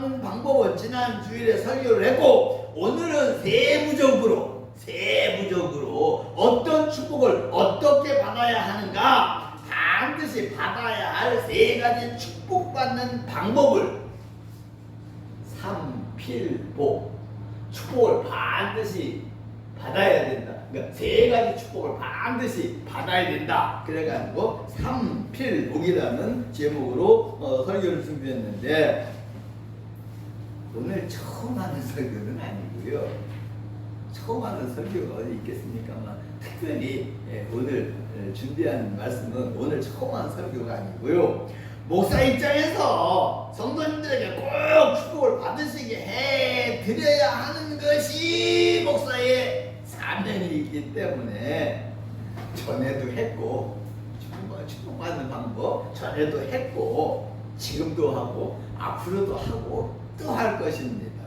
치료받는 방법은 지난 주일에 설교를 했고, 오늘은 세부적으로 어떤 축복을 어떻게 받아야 하는가, 반드시 받아야 할 세 가지 축복받는 방법을 삼필보, 축복을 반드시 받아야 된다. 그러니까 세 가지 축복을 반드시 받아야 된다. 그래가지고 삼필복이라는 제목으로 설교를 준비했는데, 오늘 처음 하는 설교는 아니고요. 처음 하는 설교가 어디 있겠습니까만, 특별히 오늘 준비한 말씀은 오늘 처음 하는 설교가 아니고요. 목사 입장에서 성도님들에게 꼭 축복을 받으시게 해드려야 하는 것이 목사의 사명이기 때문에, 전에도 했고, 축복받는 방법 전에도 했고, 지금도 하고, 앞으로도 하고, 또 할 것입니다.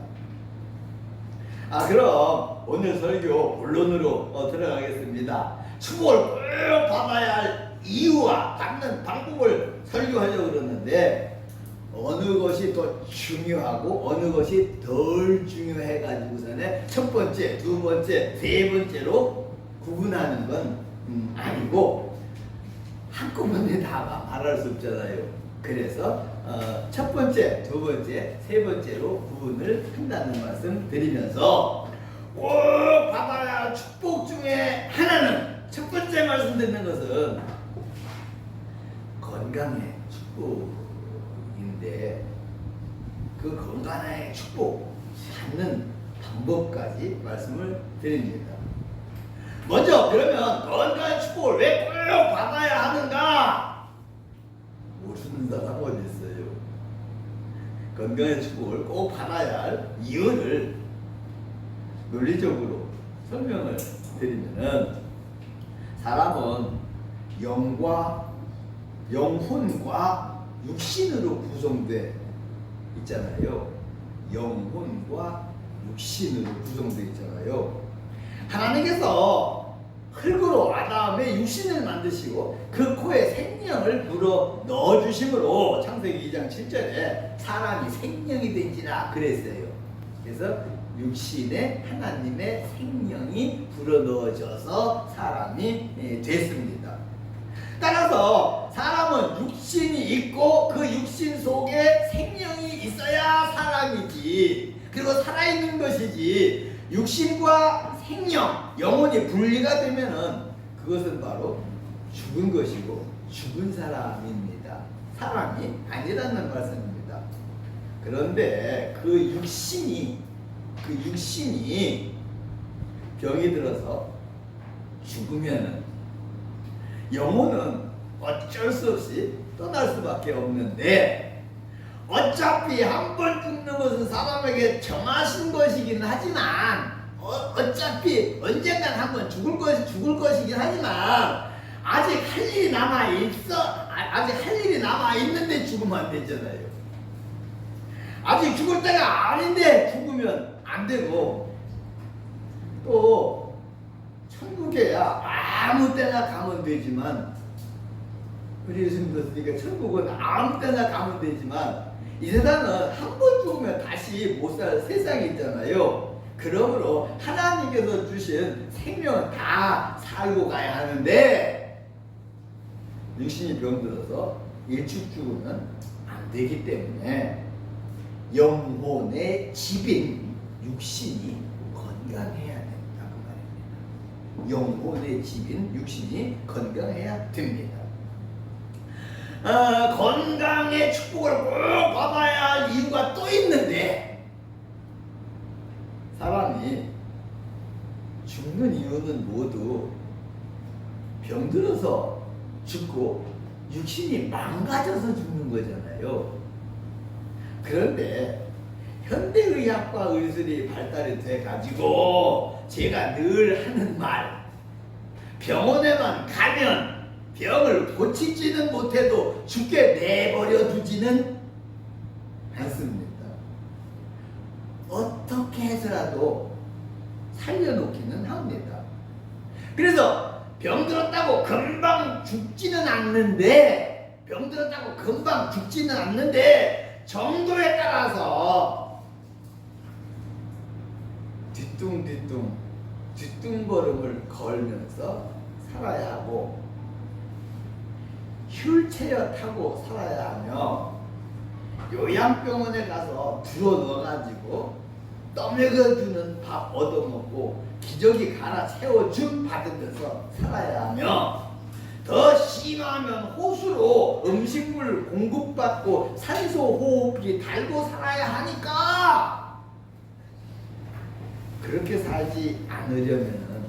그럼 오늘 설교 본론으로 들어가겠습니다. 축복을 꼭 받아야 할 이유와 받는 방법을 설교하려고 그러는데, 어느 것이 더 중요하고 어느 것이 덜 중요해 가지고서는 첫 번째, 두 번째, 세 번째로 구분하는 건 아니고, 한꺼번에 다 말할 수 없잖아요. 그래서 첫 번째, 두 번째, 세 번째로 구분을 한다는 말씀 드리면서, 꼭 받아야 할 축복 중에 하나는, 첫 번째 말씀드리는 것은 건강의 축복인데, 그 건강의 축복 찾는 방법까지 말씀을 드립니다. 먼저 그러면 건강의 축복을 왜 꼭 받아야 하는가? 모르는 사람 어디 있어요? 건강의 축복을 꼭 받아야 할 이유를 논리적으로 설명을 드리면은, 사람은 영혼과 육신으로 구성돼 있잖아요. 영혼과 육신으로 구성돼 있잖아요. 하나님께서 흙으로 아담의 육신을 만드시고 그 코에 생명을 불어 넣어주심으로 창세기 2장 7절에 사람이 생명이 된지라 그랬어요. 그래서 육신에 하나님의 생명이 불어 넣어져서 사람이 됐습니다. 따라서 사람은 육신이 있고 그 육신 속에 생명이 있어야 사람이지, 그리고 살아있는 것이지, 육신과 생명, 영혼이 분리가 되면은 그것은 바로 죽은 것이고 죽은 사람입니다. 사람이 아니라는 말씀입니다. 그런데 그 육신이 병이 들어서 죽으면은 영혼은 어쩔 수 없이 떠날 수밖에 없는데, 어차피 한 번 죽는 것은 사람에게 정하신 것이긴 하지만, 어차피 언젠간 한 번 죽을 것이긴 하지만, 아직 할 일이 남아 있는데 죽으면 안 되잖아요. 아직 죽을 때가 아닌데 죽으면 안 되고, 또 천국에야 아무 때나 가면 되지만, 우리 예수님도 쓰니까 천국은 아무 때나 가면 되지만, 이 세상은 한 번 죽으면 다시 못 살 세상이 있잖아요. 그러므로 하나님께서 주신 생명은 다 살고 가야 하는데, 육신이 병들어서 일찍 죽으면 안 되기 때문에 영혼의 집인 육신이 건강해야 된다 그 말입니다. 영혼의 집인 육신이 건강해야 됩니다. 건강의 축복을 꼭 받아야 할 이유가 또 있는데, 사람이 죽는 이유는 모두 병들어서 죽고 육신이 망가져서 죽는 거잖아요. 그런데 현대의학과 의술이 발달이 돼가지고 제가 늘 하는 말, 병원에만 가면 병을 고치지는 못해도 죽게 내버려 두지는 않습니다. 어떻게 해서라도 살려놓기는 합니다. 그래서 병들었다고 금방 죽지는 않는데 정도에 따라서 뒷둥걸음을 걸면서 살아야 하고 휠체어 타고 살아야 하며 요양병원에 가서 들어 넣어가지고 떠먹여주는 밥 얻어먹고 기저귀 갈아 채워줌 받으면서 살아야 하며 더 심하면 호수로 음식물 공급받고 산소 호흡기 달고 살아야 하니까 그렇게 살지 않으려면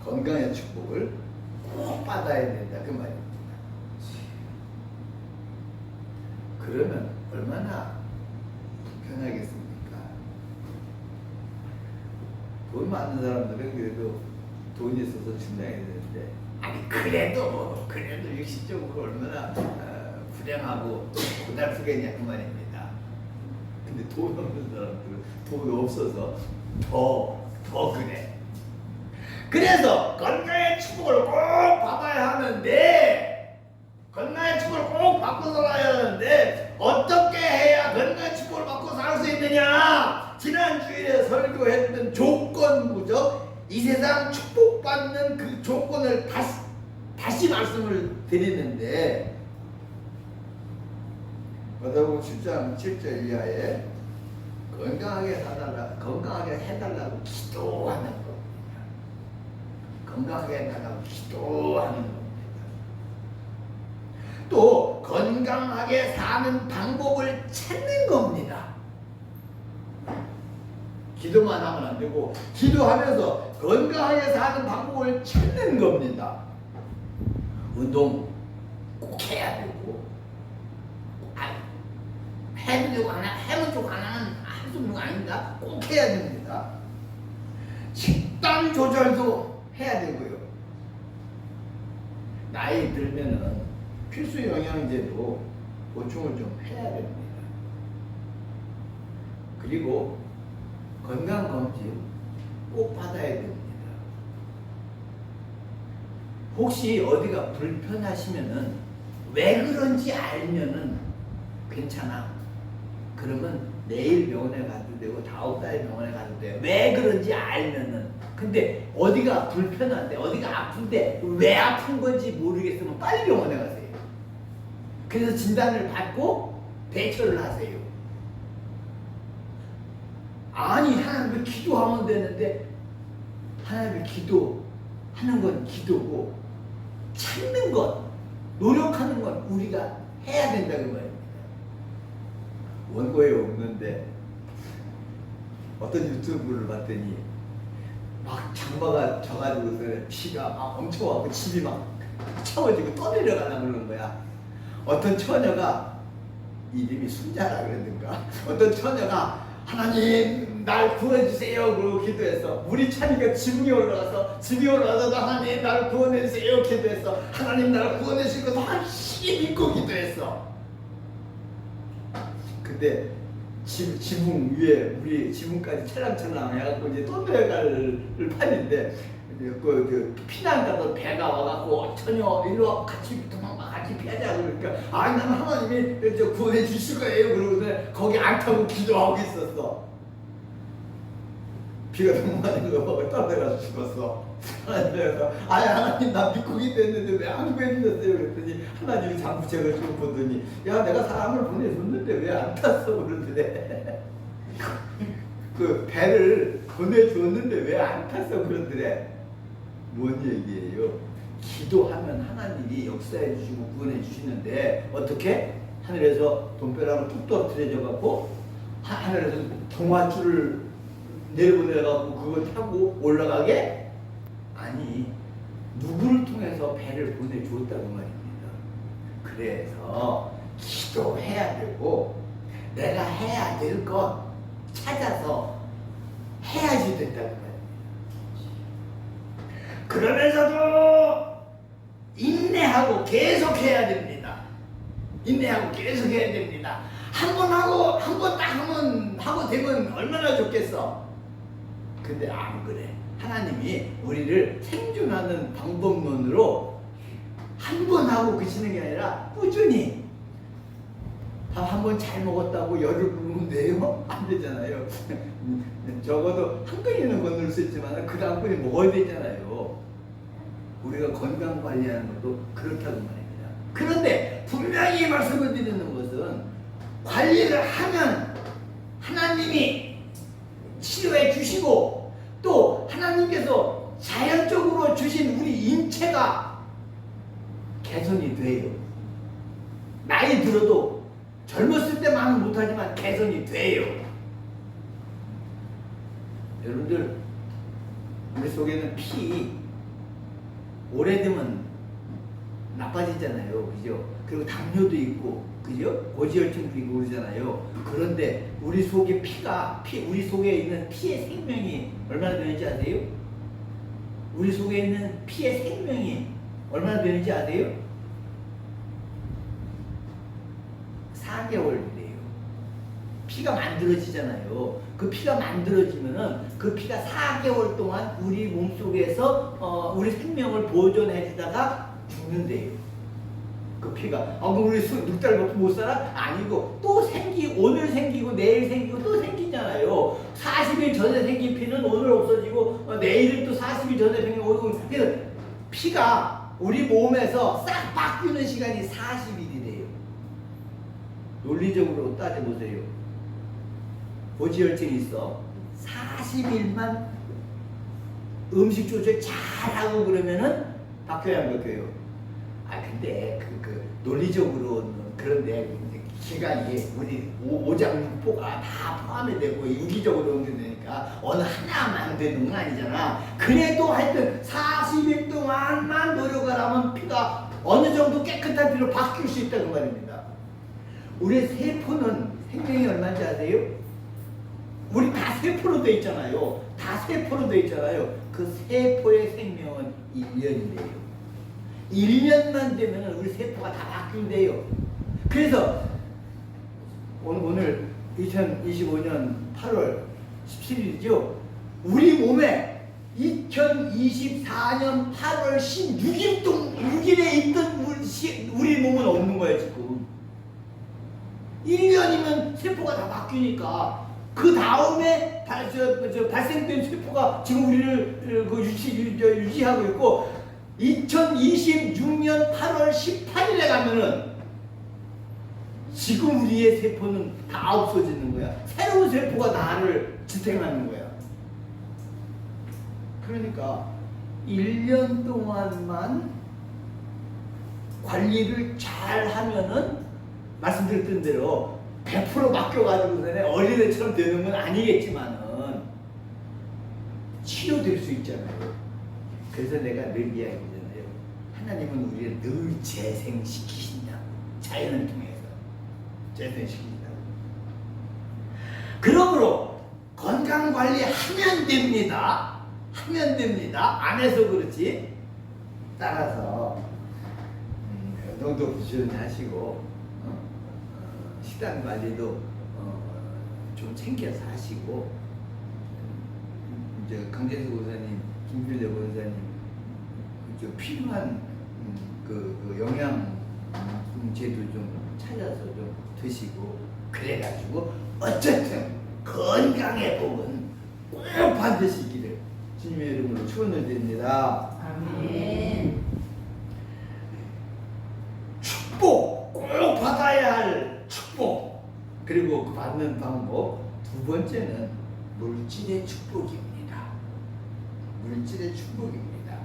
건강의 축복을 꼭 받아야 된다 그 말입니다. 그러면 얼마나 불편하겠습니까? 돈 많은 사람들은 그래도 돈이 있어서 충당해야 되는데 아니 그래도 육신적으로 얼마나 불행하고 고달프겠냐 그 말입니다. 근데 돈 없는 사람들은 돈 없어서 더 그래. 그래서 건강의 축복을 꼭 받아야 하는데 건강의 축복을 꼭 받고 살아야 하는데 어떻게 해야 건강의 축복을 받고 살 수 있느냐? 지난 주일에 설교했던 조건부적 이 세상 축복받는 그 조건을 다시 말씀을 드리는데 마태복음 10장 7절 이하에 건강하게 해달라고 기도하는 겁니다. 건강하게 해달라고 기도하는 겁니다. 또 건강하게 사는 방법을 찾는 겁니다. 기도만 하면 안 되고 기도하면서 건강하게 사는 방법을 찾는 겁니다. 운동 꼭 해야 되고 해본 쪽 하나는 할 수 있는 거 아닙니다. 꼭 해야 됩니다. 식단 조절도 해야 되고요. 나이 들면은 필수 영양제도 보충을 좀 해야 됩니다. 그리고 건강검진 꼭 받아야 됩니다. 혹시 어디가 불편하시면은 왜 그런지 알면은 괜찮아. 그러면 내일 병원에 가도 되고 다음 달에 병원에 가도 돼. 왜 그런지 알면은. 근데 어디가 불편한데 어디가 아픈데 왜 아픈 건지 모르겠으면 빨리 병원에 가세요. 그래서 진단을 받고 대처를 하세요. 아니 하나님을 기도하면 되는데 하나님을 기도하는 건 기도고 찾는 것, 노력하는 건 우리가 해야 된다는 말입니다. 원고에 없는데 어떤 유튜브를 봤더니 막 장마가 져가지고 비가 막 엄청 와고 집이 막 채워지고 떠내려가나 그러는 거야. 어떤 처녀가 이름이 순자라 그랬는가? 어떤 처녀가 하나님 날 구원해주세요 그러고 기도했어. 물이 차니까 지붕에 올라가서 하나님 날 구원해주세요 기도했어. 하나님 나를 구원해주실 것을 확실히 믿고 기도했어. 근데 지붕 위에 우리 지붕까지 찰랑찰랑 해갖고 이제 떠내려갈 판인데 그 피난 가던 배가 와갖고 처녀 일로 와 같이 도망가 같이 피하자 그러니까 아니 나는 하나님이 저 구원해 주실 거예요 그러고서 거기 안 타고 기도하고 있었어. 비가 너무 많이 와서 떠내려가서 죽었어. 하나님께서 아니 하나님 나 믿고 기도했는데 왜 안 구해주셨어요 그랬더니 하나님이 장부책을 좀 보더니 야 내가 사람을 보내줬는데 왜 안 탔어 그러더래. 그 배를 보내줬는데 왜 안 탔어 그러더래. 뭔 얘기예요? 기도하면 하나님이 역사해 주시고 구원해 주시는데 어떻게? 하늘에서 돈벼락을 뚝 떨어뜨려져 갖고 하늘에서 동화줄을 내려보내 갖고 그걸 타고 올라가게? 아니 누구를 통해서 배를 보내주었다고 말입니다. 그래서 기도해야 되고 내가 해야 될 것 찾아서 해야지 된다는 거예요. 그러면서도 인내하고 계속 해야 됩니다. 인내하고 계속 해야 됩니다. 한 번 딱 하고 되면 얼마나 좋겠어. 근데 안 그래. 하나님이 우리를 생존하는 방법론으로 한 번 하고 그치는 게 아니라 꾸준히 밥 한 번 잘 먹었다고 열을 부으면 돼요? 안 되잖아요. 적어도 한 끈이는 건널 수 있지만 그 다음 끈이 먹어야 되잖아요. 우리가 건강 관리하는 것도 그렇다고 말입니다. 그런데 분명히 말씀을 드리는 것은 관리를 하면 하나님이 치료해 주시고 또 하나님께서 자연적으로 주신 우리 인체가 개선이 돼요. 나이 들어도 젊었을 때만은 못하지만 개선이 돼요. 여러분들 우리 속에는 피 오래되면 나빠지잖아요. 그죠? 그리고 당뇨도 있고 그죠? 고지혈증도 있고 그러잖아요. 그런데 우리 속에 우리 속에 있는 피의 생명이 얼마나 되는지 아세요? 우리 속에 있는 피의 생명이 얼마나 되는지 아세요? 4개월 돼요. 피가 만들어지잖아요. 그 피가 만들어지면은 그 피가 4개월 동안 우리 몸속에서 우리 생명을 보존해 주다가 죽는데요. 그 피가 그럼 우리 6달부터 못 살아? 아니고 또 오늘 생기고 내일 생기고 또 생기잖아요. 40일 전에 생긴 피는 오늘 없어지고 내일은 또 40일 전에 생기고 그래서 피가 우리 몸에서 싹 바뀌는 시간이 40일이 돼요. 논리적으로 따져보세요. 고지혈증이 있어. 40일만 음식 조절 잘하고 그러면은 바뀌어야 안 바뀌어요. 근데 논리적으로는 그런데 기간이 우리 오장육부가 다 포함이 되고 유기적으로 연결되니까 어느 하나만 되는 건 아니잖아. 그래도 하여튼 40일 동안만 노력을 하면 피가 어느 정도 깨끗한 피로 바뀔 수 있다는 말입니다. 우리 세포는 생명이 얼마인지 아세요? 우리 다 세포로 돼 있잖아요. 다 세포로 돼 있잖아요. 그 세포의 생명은 1년이래요. 1년만 되면 우리 세포가 다 바뀐대요. 그래서 오늘 2025년 8월 17일이죠. 우리 몸에 2024년 8월 16일에 있던 우리 몸은 없는 거예요 지금. 1년이면 세포가 다 바뀌니까 그 다음에 발생된 세포가 지금 우리를 유지하고 있고 2026년 8월 18일에 가면은 지금 우리의 세포는 다 없어지는 거야. 새로운 세포가 나를 지탱하는 거야. 그러니까 1년 동안만 관리를 잘 하면은 말씀드렸던 대로 100% 맡겨가지고서는 어린애처럼 되는 건 아니겠지만은 치료될 수 있잖아요. 그래서 내가 늘 이야기하잖아요. 하나님은 우리를 늘 재생시키신다고. 자연을 통해서 재생시킨다고. 그러므로 건강관리 하면 됩니다. 하면 됩니다. 안 해서 그렇지. 따라서 운동도 부지런히 하시고 식단 관리도 좀 챙겨서 하시고 이제 강재수 권사님, 김필래 권사님 필요한 그 영양제도 좀 찾아서 좀 드시고 그래가지고 어쨌든 건강의 복은 꼭 반드시 있기를 주님의 이름으로 축원을 드립니다. 아멘. 축복 꼭 받아야 할 축복. 그리고 그 받는 방법 두 번째는 물질의 축복입니다. 물질의 축복입니다.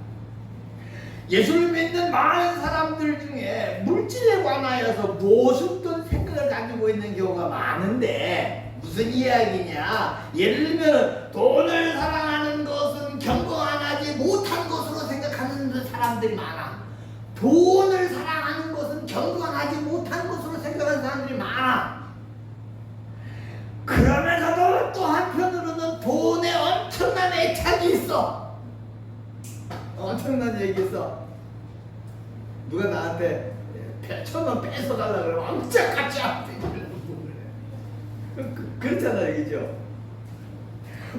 예수를 믿는 많은 사람들 중에 물질에 관하여서 무엇 어떤 생각을 가지고 있는 경우가 많은데 무슨 이야기냐? 예를 들면 돈을 사랑하는 것은 경건하지 못한 것으로 생각하는 사람들이 많아. 돈을 사랑하는 것은 경건하지 못한 것으로 생각하는 사람들이 많아. 그러면서도 또 한편으로는 돈에 엄청난 애착이 있어. 엄청난 얘기 있어. 누가 나한테 1,000원 뺏어달라 그러면 엄청같이 앞에 그렇잖아요, 그죠?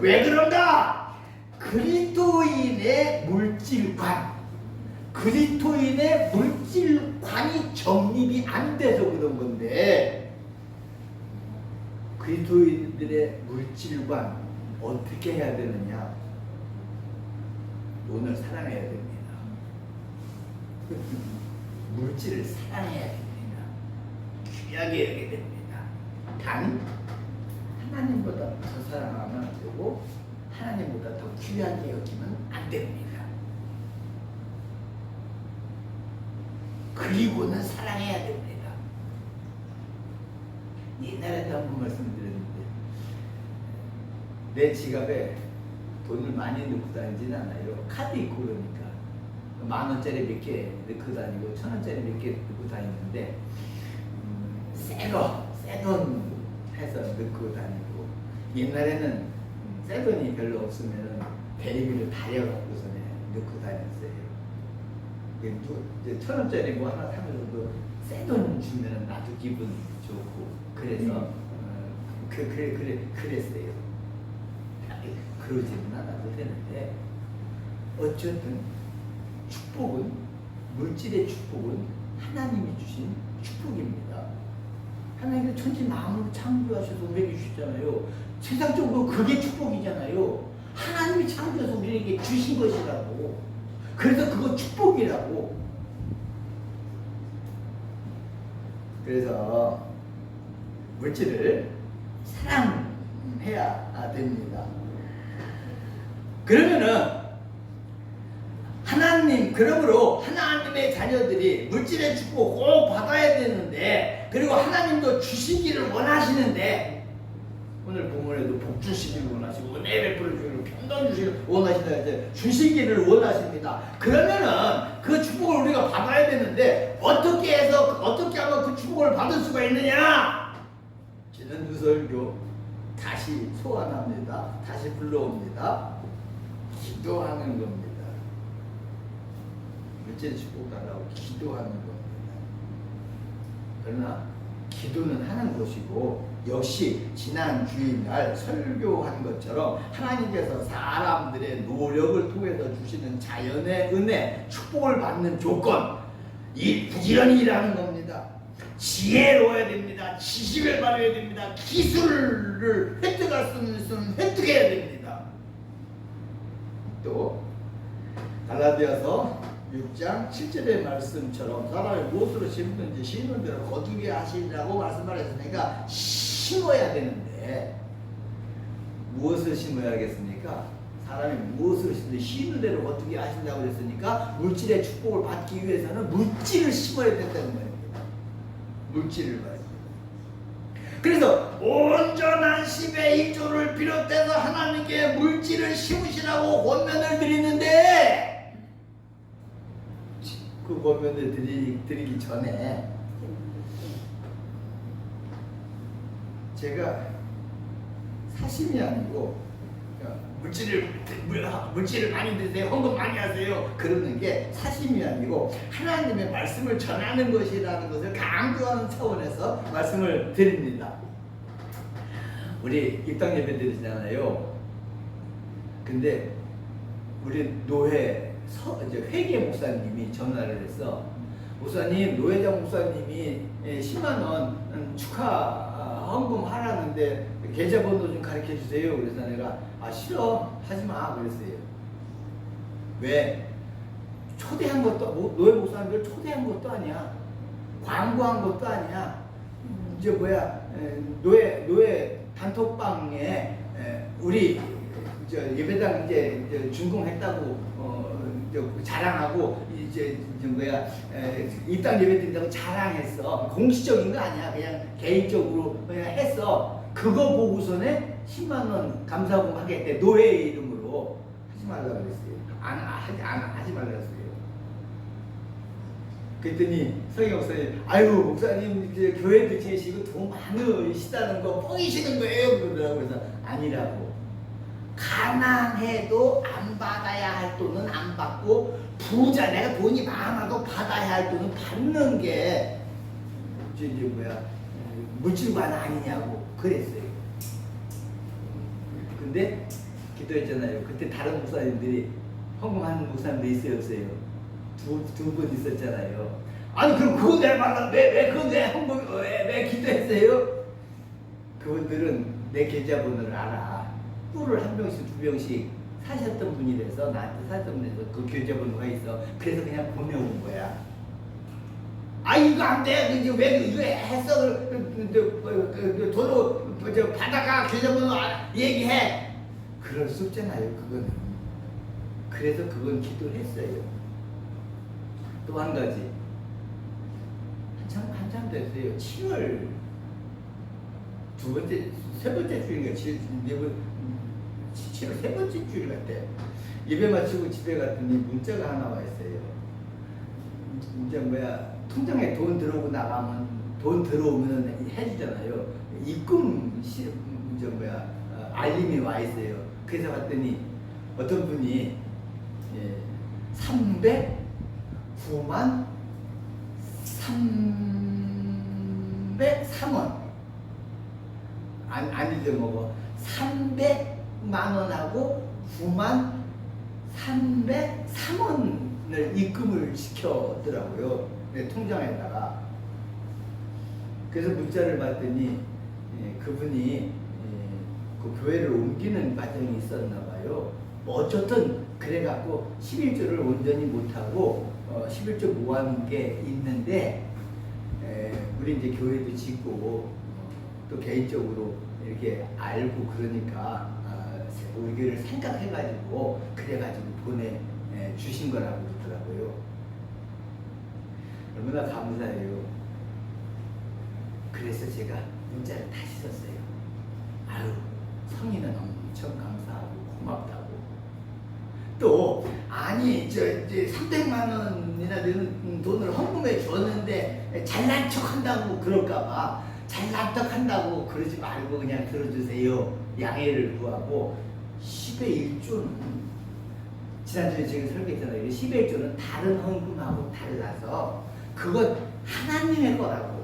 왜 그런가? 그리스도인의 물질관, 그리스도인의 물질관이 정립이 안 돼서 그런 건데 그리스도인들의 물질관 어떻게 해야 되느냐? 돈을 사랑해야 됩니다. 물질을 사랑해야 됩니다. 귀하게 여겨야 됩니다. 단 하나님보다 더 사랑하면 안 되고 하나님보다 더 귀하게 여기면 안 됩니다. 그리고는 사랑해야 됩니다. 옛날에도 한번 말씀드렸는데 내 지갑에 돈을 많이 넣고 다니지는 않아요. 카드 있고 그러니까 10,000원짜리 몇 개 넣고 다니고 1,000원짜리 몇 개 넣고 다니는데 새돈 해서 넣고 다니고 옛날에는 새돈이 별로 없으면 대리비를 다려갖고서는 넣고 다녔어요. 이제 1,000원짜리 뭐 하나 사면서도 새돈 주면 나도 기분 좋고 그래서 그랬어요. 그러지는 않아도 되는데 어쨌든 축복은 물질의 축복은 하나님이 주신 축복입니다. 하나님이 천지 만물을 창조하셔서 우리에게 주셨잖아요. 세상적으로 그게 축복이잖아요. 하나님이 창조해서 우리에게 주신 것이라고. 그래서 그거 축복이라고. 그래서 물질을 사랑해야 됩니다. 그러면은 그러므로 하나님의 자녀들이 물질의 축복 꼭 받아야 되는데, 그리고 하나님도 주시기를 원하시는데, 오늘 본문에도 복 주시기를 원하시고 은혜 베풀어 주기를 평강 주시기를 원하시다 이제 주시기를 원하십니다. 그러면은 그 축복을 우리가 받아야 되는데 어떻게 하면 그 축복을 받을 수가 있느냐? 지난주 설교 다시 소환합니다. 다시 불러옵니다. 기도하는 겁니다. 물질 축복 달라고 기도하는 겁니다. 그러나 기도는 하는 것이고, 역시 지난 주일날 설교한 것처럼 하나님께서 사람들의 노력을 통해서 주시는 자연의 은혜, 축복을 받는 조건, 이 부지런히 일하는 겁니다. 지혜로워야 됩니다. 지식을 받아야 됩니다. 기술을 획득할 수 있으면 획득해야 됩니다. 또 갈라디아서 6장 7절의 말씀처럼 사람이 무엇으로 심든지 심는 대로 거두게 하시라고 말씀하셨으니까 심어야 되는데, 무엇을 심어야겠습니까? 사람이 무엇을 심든지 심는 대로 거두게 하신다고 그랬으니까 물질의 축복을 받기 위해서는 물질을 심어야 된다는 말입니다. 물질을 말입니다. 그래서 온전한 10의 1조를 비롯해서 하나님께 물질을 심으시라고 권면을 드리는데, 그 권면을 드리기 전에 제가 사심이 아니고 물질을 많이 드세요, 헌금 많이 하세요 그러는 게 사심이 아니고 하나님의 말씀을 전하는 것이라는 것을 강조하는 차원에서 말씀을 드립니다. 우리 입당 예배 드리잖아요. 근데 우리 노회 회계 목사님이 전화를 해서, 목사님, 노회장 목사님이 10만원 축하 헌금 하라는데 계좌번호 좀 가르쳐 주세요. 그래서 내가 싫어, 하지마 그랬어요. 왜? 초대한 것도, 노회 목사님들 초대한 것도 아니야, 광고한 것도 아니야. 이제 노회 단톡방에 우리 예배당 이제 준공했다고 자랑하고 입당 예배 드린다고 자랑했어. 공식적인 거 아니야. 그냥 개인적으로 그냥 했어. 그거 보고서는 10만원 감사금 하겠대. 노회 이름으로. 하지 말라고 그랬어요. 하지 말라고 했어요. 그랬더니 성경 목사님, 아유 목사님 이제 교회도 지내시고 돈 많으시다는 거 뻥이시는 거예요 그러더라고요. 그래서 아니라고. 가난해도 안 받아야 할 돈은 안 받고, 부자, 내가 돈이 많아도 받아야 할 돈은 받는 게 물질관 아니냐고 그랬어요. 근데 기도했잖아요. 그때 다른 목사님들이 헌금하는 목사님도 있어요, 없어요? 두 분 있었잖아요. 아니 그럼 그거 내 말라 왜 그거 내 헌금 왜 기도했어요? 그분들은 내 계좌번호를 알아. 꿀을 한 병씩 두 병씩 사셨던 분이라서 나한테 사셨던 분이라서 그 계좌번호가 있어. 그래서 그냥 보내온 거야. 아 이거 안 돼. 이제 왜 이거 했어? 돈으로 받아가 계좌번호 얘기해. 그럴 수 없잖아요. 그거는. 그래서 그건 기도를 했어요. 또 한 가지. 한참 됐어요. 7월 세 번째 주인가 7월 세 번째 주일 같아. 예배 마치고 집에 갔더니 문자가 하나 와 있어요. 이제 통장에 돈 들어오고 나가면 돈 들어오면 해주잖아요. 입금 알림이 와 있어요. 그래서 봤더니 어떤 분이 309만 303원 아니죠 뭐 300만 원하고 9만 303원을 입금을 시켰더라고요. 내 통장에다가. 그래서 문자를 받더니 그분이 그 교회를 옮기는 과정이 있었나 봐요. 뭐 어쨌든 그래갖고 11조를 온전히 못하고 11조 모아놓은 게 있는데 우리 이제 교회도 짓고 또 개인적으로 이렇게 알고 그러니까 우리 교회를 생각해가지고 그래가지고 보내주신 거라고 그러더라고요. 얼마나 감사해요. 그래서 제가 문자를 다시 썼어요. 아유 성인은 엄청 감사하고 고맙다고. 또 아니 이제 300만 원이나 되는 돈을 헌금해 줬는데 잘난 척 한다고 그럴까봐 잘난 척 한다고 그러지 말고 그냥 들어주세요. 양해를 구하고 10의 1조는 지난주에 제가 설계했잖아요. 10의 1조는 다른 헌금하고 달라서 그건 하나님의 거라고.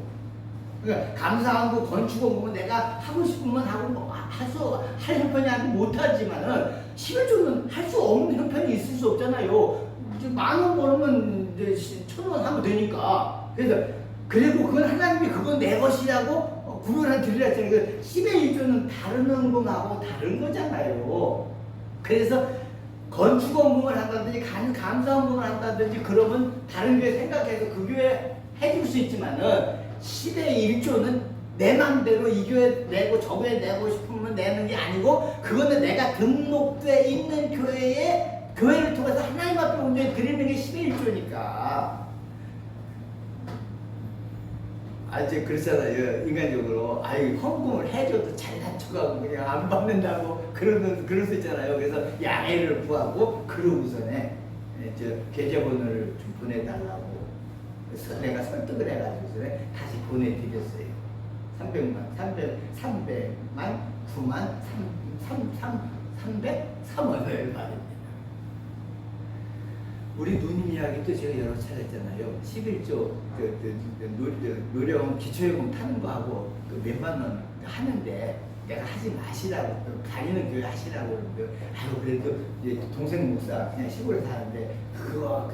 그러니까 감사하고 건축원금은 내가 하고 싶으면 하고 뭐 할 형편이 아니고 못하지만은 11조는 할 수 없는 형편이 있을 수 없잖아요. 10,000원 벌면 이제 1,000원 하면 되니까. 그래서 그리고 그건 하나님이 그건 내 것이라고 구별을 드리라 했잖아요. 10의 1조는 다른 헌금하고 다른 거잖아요. 그래서 건축원금을 한다든지 감사원금을 한다든지 그러면 다른 교회 생각해서 그 교회 해줄 수 있지만은 10의 1조는 내 맘대로 이 교회 내고 저 교회 내고 싶으면 내는 게 아니고 그거는 내가 등록돼 있는 교회를 통해서 하나님 앞에 온전히 드리는 게 10의 1조니까. 이제 그렇잖아요. 인간적으로 헌금을 해줘도 잘난 척하고 그냥 안 받는다고 그럴 수 있잖아요. 그래서 양해를 구하고 그러고서는 계좌번호를 좀 보내달라고 그래서 내가 설득을 해가지고 다시 보내드렸어요. 300만 9만 303원을 말입니다. 우리 누님 이야기도 제가 여러 차례 했잖아요. 11조 노령 기초예금 타는 거 하고 몇만 원 하는데 내가 하지 마시라고 다니는 교회 하시라고 그러는데 그래도 이제 동생 목사 그냥 시골에 사는데 그거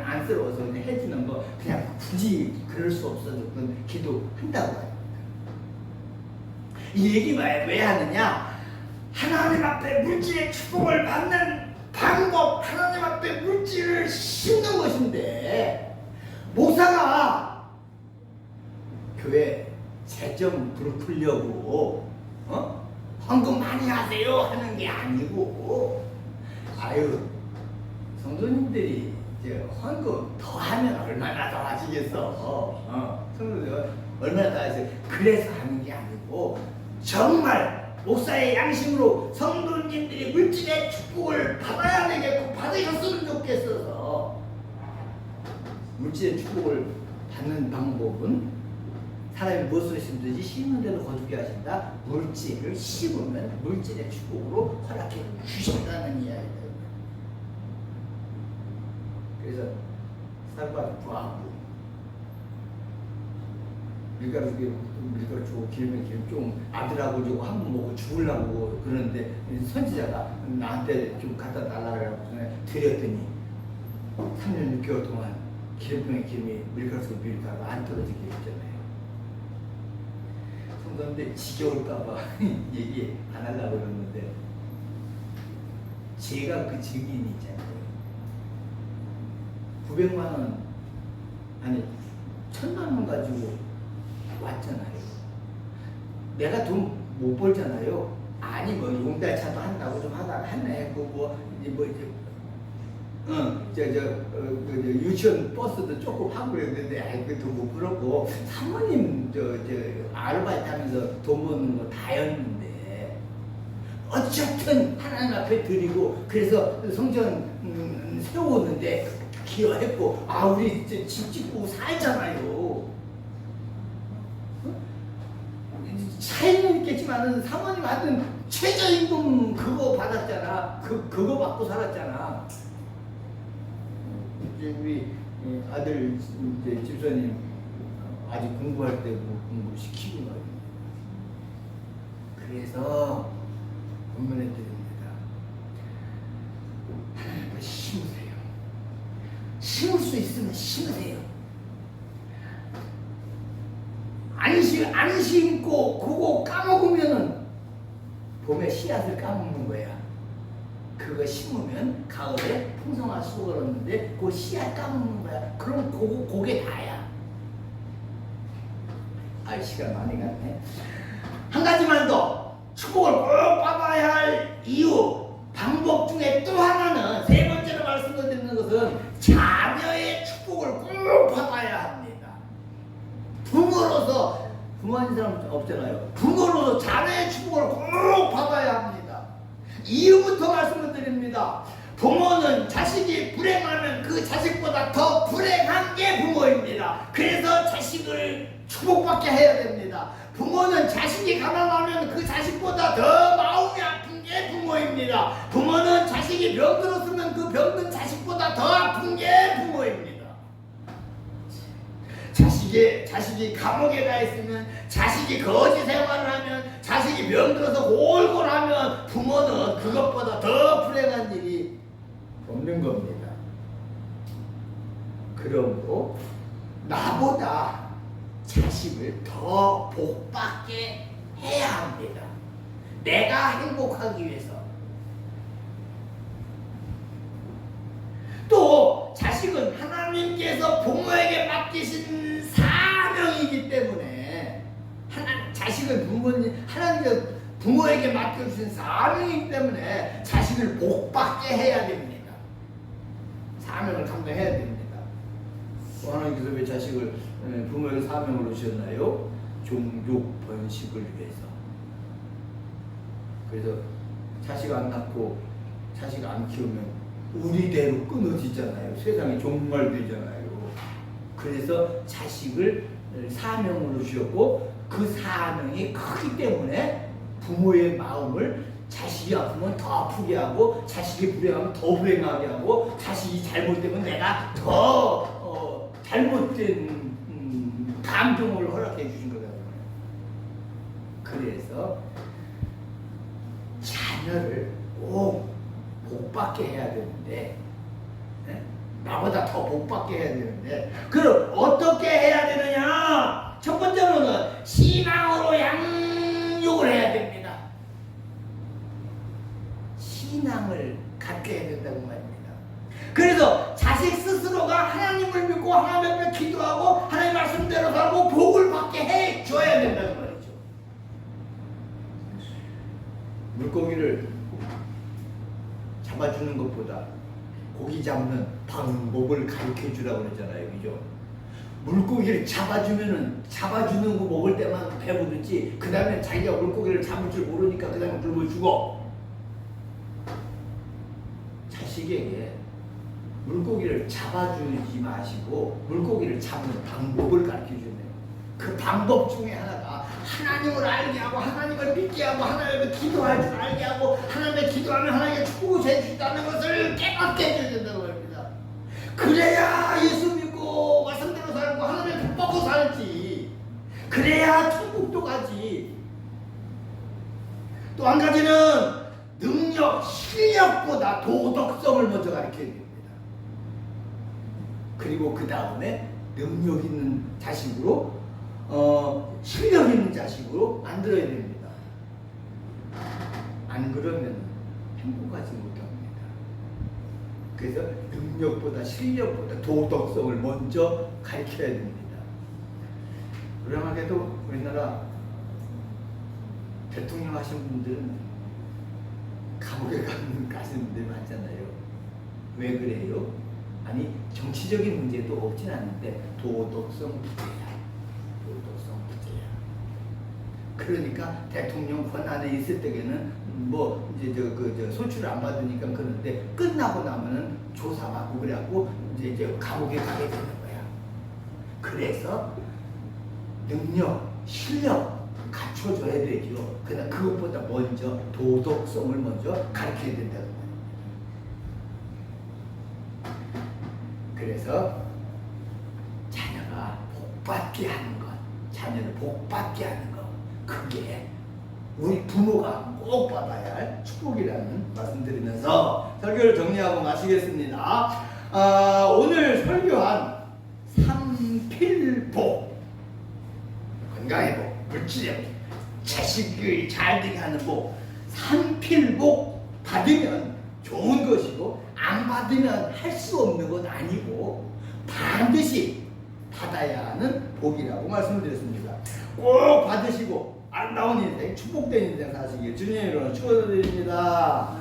안쓰러워서 그냥 해주는 거 그냥 굳이 그럴 수 없어서 기도한다고 해요. 이 얘기 왜 하느냐? 하나님 앞에 물질의 축복을 받는 방법, 하나님 앞에 물질을 심는 것인데 목사가 교회 재정 부르려고 헌금 많이 하세요 하는 게 아니고 성도님들이 이제 헌금 더 하면 얼마나 더 하시겠어. 성도들 얼마나 더 하세요. 그래서 하는 게 아니고 정말 목사의 양심으로 성도님들이 물질의 축복을 받아야 되겠고 받으셨으면 좋겠어서 물질의 축복을 받는 방법은 사람이 무엇을 심든지 심는 대로 거두게 하신다. 물질을 심으면 물질의 축복으로 허락해 주신다는 이야기입니다. 그래서 쌀밥 구하고 밀가루 주고 기름에 기름 좀 아들하고 주고 한 번 먹고 죽으려고 그러는데 선지자가 나한테 좀 갖다 달라고 드렸더니 3년 6개월 동안 기름병에 기름이 밀가루 속에 밀가루가 안 떨어지게 했잖아요. 성도님들 지겨울까봐 얘기 안 하려고 그러는데 제가 그 증인이 있잖아요. 900만 원 아니 1000만 원 가지고 왔잖아요. 내가 돈 못 벌잖아요. 아니 뭐 용달차도 한다고 좀 하다가 했네. 유치원 버스도 조금 하고 그랬는데 아이 그돈 못 벌었고 사모님 아르바이트 하면서 돈 버는 거 다였는데 어쨌든 하나님 앞에 드리고 그래서 성전 세웠는데 기여했고 우리 집 짓고 살잖아요. 차이는 있겠지만은 사모님 하여튼 최저임금 그거 받았잖아. 그거 받고 살았잖아. 우리 아들 집사님 아직 공부할 때 공부 시키고 말이야. 그래서 권면해 드립니다. 하나님께 심으세요. 심을 수 있으면 심으세요. 안 심고 그거 까먹으면은 봄에 씨앗을 까먹는 거야. 그거 심으면 가을에 풍성한 수확을 얻는데 그 씨앗 까먹는 거야. 그럼 그게 다야. 시간 많이 갔네. 한 가지만 더 축복을 꼭 받아야 할 이유 방법 중에 또 하나는 세 번째로 말씀드리는 것은 자녀의 축복을 꼭 받아야 합니다. 부모로서 부모 아닌 사람 없잖아요. 부모로서 자녀의 축복을 꼭 받아야 합니다. 이유부터 말씀을 드립니다. 부모는 자식이 불행하면 그 자식보다 더 불행한 게 부모입니다. 그래서 자식을 축복받게 해야 됩니다. 부모는 자식이 가난하면 그 자식보다 더 마음이 아픈 게 부모입니다. 부모는 자식이 병들었으면 그 병든 자식보다 더 아픈 게 부모입니다. 자식이 감옥에 가 있으면, 자식이 거지 생활을 하면, 자식이 병들어서 골골하면 부모는 그것보다 더 불행한 일이 없는 겁니다. 그러므로 나보다 자식을 더 복받게 해야 합니다. 내가 행복하기 위해서. 또 자식은 하나님께서 부모에게 맡기신 사명이기 때문에 자식은 하나님께서 부모에게 맡겨주신 사명이기 때문에 자식을 복받게 해야 됩니다. 사명을 감당해야 됩니다. 하나님께서 왜 자식을 부모에게 사명으로 주셨나요? 종족 번식을 위해서. 그래서 자식 안 낳고 자식 안 키우면 우리대로 끊어지잖아요. 세상이 종말되잖아요. 그래서 자식을 사명으로 주셨고 그 사명이 크기 때문에 부모의 마음을 자식이 아프면 더 아프게 하고 자식이 불행하면 더 불행하게 하고 자식이 잘못되면 내가 더 잘못된 감정을 허락해 주신 거거든요. 그래서 자녀를 꼭 복받게 해야 되는데 나보다 더 복받게 해야 되는데 그럼 어떻게 해야 되느냐? 첫 번째로는 신앙으로 양육을 해야 됩니다. 신앙을 갖게 해야 된다고 말입니다. 그래서 자식 스스로가 하나님을 믿고 하나님 앞에 기도하고 하나님 말씀대로 살고 복을 받게 해줘야 된다는 말이죠. 물고기를 잡아주는 것보다 고기 잡는 방법을 가르쳐 주라고 그랬잖아요. 그죠? 물고기를 잡아주는 거 먹을 때만 배부르지 그 다음에 자기가 물고기를 잡을 줄 모르니까 그 다음에 굶어 죽어. 자식에게 물고기를 잡아주지 마시고 물고기를 잡는 방법을 가르쳐 주네요. 그 방법 중에 하나가 하나님을 알게 하고 하나님을 믿게 하고 하나님을 기도할 줄 알게 하고 하나님의 기도하면 하나님께 축복을 해주신다는 것을 깨닫게 해줘야 된다고 합니다. 그래야 예수 믿고 말씀대로 살고 하나님의 복 받고 살지. 그래야 천국도 가지. 또 한 가지는 능력, 실력보다 도덕성을 먼저 가르쳐야 됩니다. 그리고 그 다음에 능력 있는 자식으로 실력 있는 자식으로 만들어야 됩니다. 안 그러면 행복하지 못합니다. 그래서 능력보다 실력보다 도덕성을 먼저 가르쳐야 됩니다. 불행하게도 우리나라 대통령 하신 분들은 감옥에 가시는 분들이 많잖아요. 왜 그래요? 아니 정치적인 문제도 없진 않은데 도덕성 부재야. 도덕성 부재야. 그러니까 대통령 권한에 있을 때에는 뭐 이제 저 소출을 안 받으니까 그런데 끝나고 나면은 조사받고 그래갖고 이제 감옥에 가게 되는 거야. 그래서 능력, 실력 갖춰줘야 되죠. 그러나 그것보다 먼저 도덕성을 먼저 가르쳐야 된다는 거예요. 그래서 자녀가 복받게 하는 것, 자녀를 복받게 하는 것, 그게 우리 부모가 꼭 받아야 할 축복이라는 말씀드리면서 설교를 정리하고 마치겠습니다. 오늘 설교한 삼필복, 건강의 복, 물질의 복, 자식이 잘 되게 하는 복, 삼필복 받으면 좋은 것이고 안 받으면 할 수 없는 건 아니고 반드시 받아야 하는 복이라고 말씀을 드렸습니다. 꼭 받으시고 아름다운 인생, 축복된 인생 사시길 주님의 이름으로 축원드립니다.